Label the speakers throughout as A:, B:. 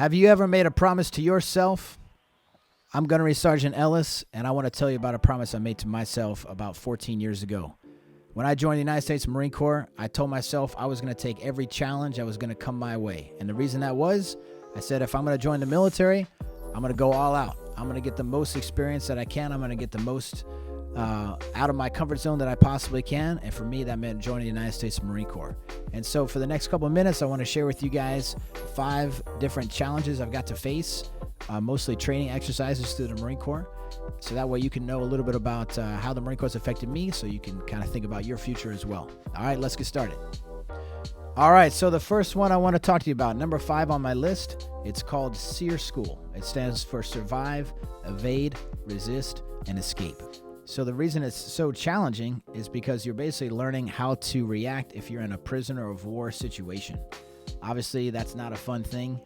A: Have you ever made a promise to yourself? I'm Gunny Sergeant Ellis, and I want to tell you about a promise I made to myself about 14 years ago. When I joined the United States Marine Corps, I told myself I was going to take every challenge that was going to come my way. And the reason that was, I said, if I'm going to join the military, I'm going to go all out. I'm going to get the most experience that I can. I'm going to get the most out of my comfort zone that I possibly can. And for me, that meant joining the United States Marine Corps. And so for the next couple of minutes, I want to share with you guys 5 different challenges I've got to face, mostly training exercises through the Marine Corps. So that way you can know a little bit about how the Marine Corps has affected me, so you can kind of think about your future as well. All right, let's get started. All right, so the first one I want to talk to you about, number 5 on my list, it's called Seer School. It stands for Survive, Evade, Resist, and Escape. So the reason it's so challenging is because you're basically learning how to react if you're in a prisoner of war situation. Obviously, that's not a fun thing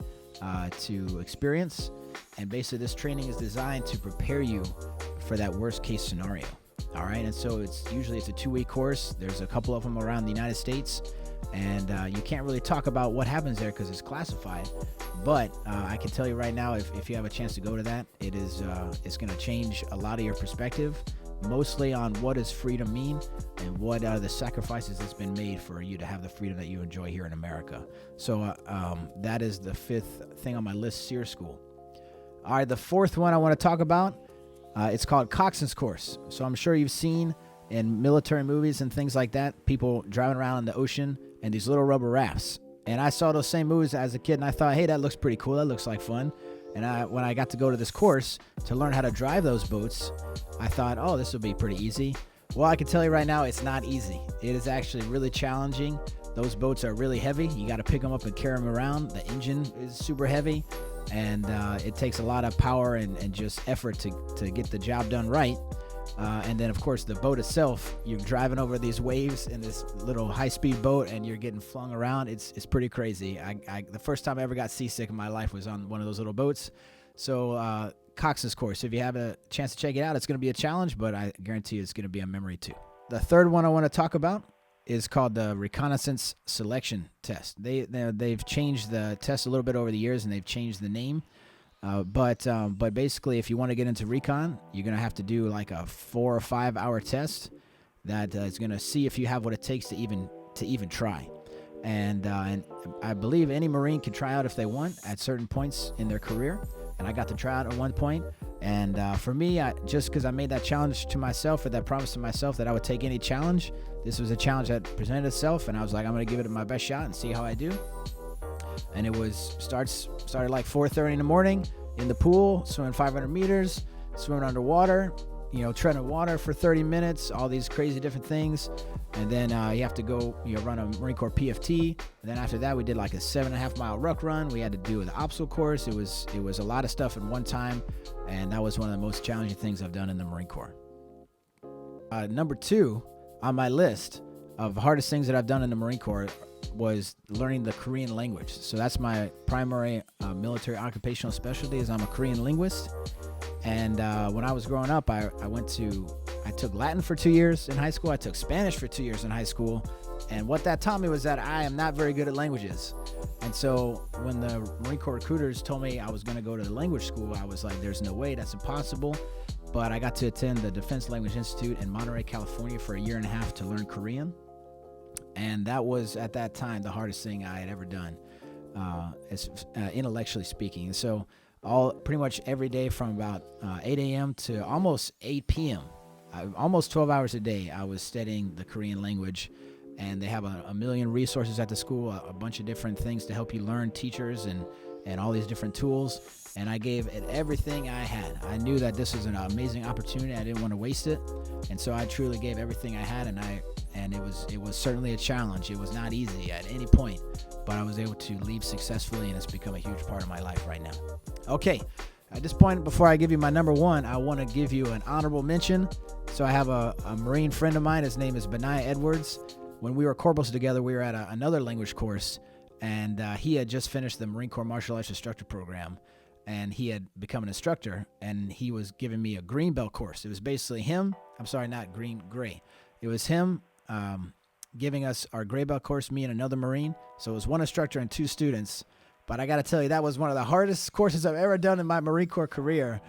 A: to experience. And basically, this training is designed to prepare you for that worst case scenario. All right. And so it's a 2-week course. There's a couple of them around the United States. And you can't really talk about what happens there because it's classified. But I can tell you right now, if you have a chance to go to that, it's going to change a lot of your perspective, mostly on what does freedom mean and what are the sacrifices that's been made for you to have the freedom that you enjoy here in America. So that is the 5th thing on my list, Seer School. All right, the 4th one I want to talk about, it's called Coxswain's Course. So I'm sure you've seen in military movies and things like that, people driving around in the ocean and these little rubber rafts. And I saw those same movies as a kid, and I thought, hey, that looks pretty cool. That looks like fun. And when I got to go to this course to learn how to drive those boats, I thought, oh, this will be pretty easy. Well, I can tell you right now, it's not easy. It is actually really challenging. Those boats are really heavy. You got to pick them up and carry them around. The engine is super heavy, and it takes a lot of power and just effort to get the job done right. And then, of course, the boat itself, you're driving over these waves in this little high-speed boat, and you're getting flung around. It's pretty crazy. The first time I ever got seasick in my life was on one of those little boats. So Cox's Course, if you have a chance to check it out, it's going to be a challenge, but I guarantee you it's going to be a memory too. The 3rd one I want to talk about is called the Reconnaissance Selection Test. They've changed the test a little bit over the years, and they've changed the name. But basically, if you want to get into recon, you're going to have to do like a 4 or 5 hour test that is going to see if you have what it takes to even try. And I believe any Marine can try out if they want at certain points in their career. And I got to try out at one point. And for me, just because I made that challenge to myself, or that promise to myself that I would take any challenge, this was a challenge that presented itself. And I was like, I'm going to give it my best shot and see how I do. And it started like 4:30 in the morning in the pool, swimming 500 meters, swimming underwater, treading water for 30 minutes, all these crazy different things. And then you have to go, run a Marine Corps PFT. And then after that, we did like a 7.5 mile ruck run. We had to do the obstacle course. It was a lot of stuff in one time. And that was one of the most challenging things I've done in the Marine Corps. Number 2 on my list of hardest things that I've done in the Marine Corps was learning the Korean language. So that's my primary military occupational specialty, is I'm a Korean linguist. And when I was growing up, I took Latin for 2 years in high school. I took Spanish for 2 years in high school. And what that taught me was that I am not very good at languages. And so when the Marine Corps recruiters told me I was going to go to the language school, I was like, there's no way, that's impossible. But I got to attend the Defense Language Institute in Monterey, California for 1.5 years to learn Korean. And that was, at that time, the hardest thing I had ever done, intellectually speaking. And so pretty much every day from about 8 a.m. to almost 8 p.m., almost 12 hours a day, I was studying the Korean language. And they have a million resources at the school, a bunch of different things to help you learn, teachers and all these different tools. And I gave it everything I had. I knew that this was an amazing opportunity. I didn't want to waste it. And so I truly gave everything I had, and it was certainly a challenge. It was not easy at any point, but I was able to leave successfully, and it's become a huge part of my life right now. Okay, at this point, before I give you my number 1, I want to give you an honorable mention. So I have a Marine friend of mine. His name is Benaiah Edwards. When we were corporals together, we were at another language course, and he had just finished the Marine Corps Martial Arts Instructor Program. And he had become an instructor, and he was giving me a green belt course. It was basically him. I'm sorry, not green, gray. It was him giving us our gray belt course, me and another Marine. So it was one instructor and 2 students. But I got to tell you, that was one of the hardest courses I've ever done in my Marine Corps career.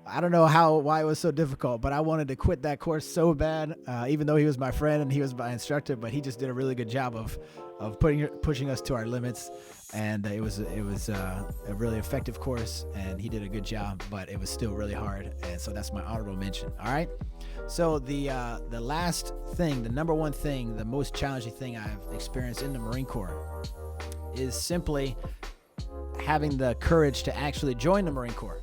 A: I don't know why it was so difficult, but I wanted to quit that course so bad, even though he was my friend and he was my instructor, but he just did a really good job of pushing us to our limits. And it was a really effective course, and he did a good job, but it was still really hard. And so that's my honorable mention. All right. So the last thing, the number one thing, the most challenging thing I've experienced in the Marine Corps is simply having the courage to actually join the Marine Corps.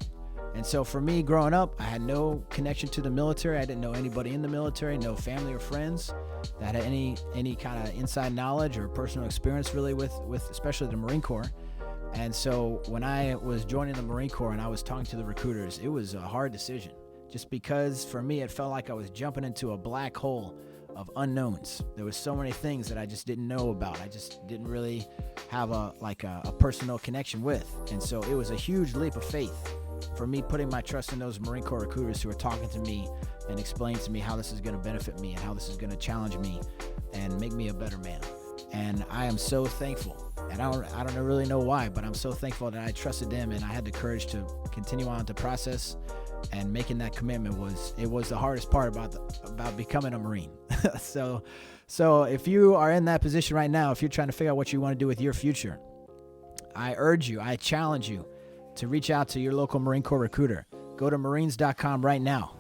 A: And so for me, growing up, I had no connection to the military. I didn't know anybody in the military, no family or friends that had any kind of inside knowledge or personal experience really with especially the Marine Corps. And so when I was joining the Marine Corps and I was talking to the recruiters, it was a hard decision, just because for me, it felt like I was jumping into a black hole of unknowns. There was so many things that I just didn't know about. I just didn't really have a personal connection with. And so it was a huge leap of faith for me, putting my trust in those Marine Corps recruiters who are talking to me and explaining to me how this is going to benefit me and how this is going to challenge me and make me a better man. And I am so thankful. And I don't really know why, but I'm so thankful that I trusted them and I had the courage to continue on the process. And making that commitment was the hardest part about becoming a Marine. So if you are in that position right now, if you're trying to figure out what you want to do with your future, I urge you, I challenge you to reach out to your local Marine Corps recruiter. Go to marines.com right now.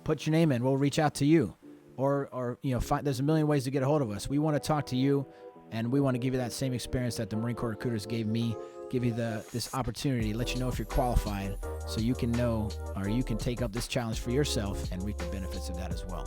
A: Put your name in. We'll reach out to you. Or there's a million ways to get a hold of us. We want to talk to you, and we want to give you that same experience that the Marine Corps recruiters gave me. Give you this opportunity, let you know if you're qualified, so you can know, or you can take up this challenge for yourself and reap the benefits of that as well.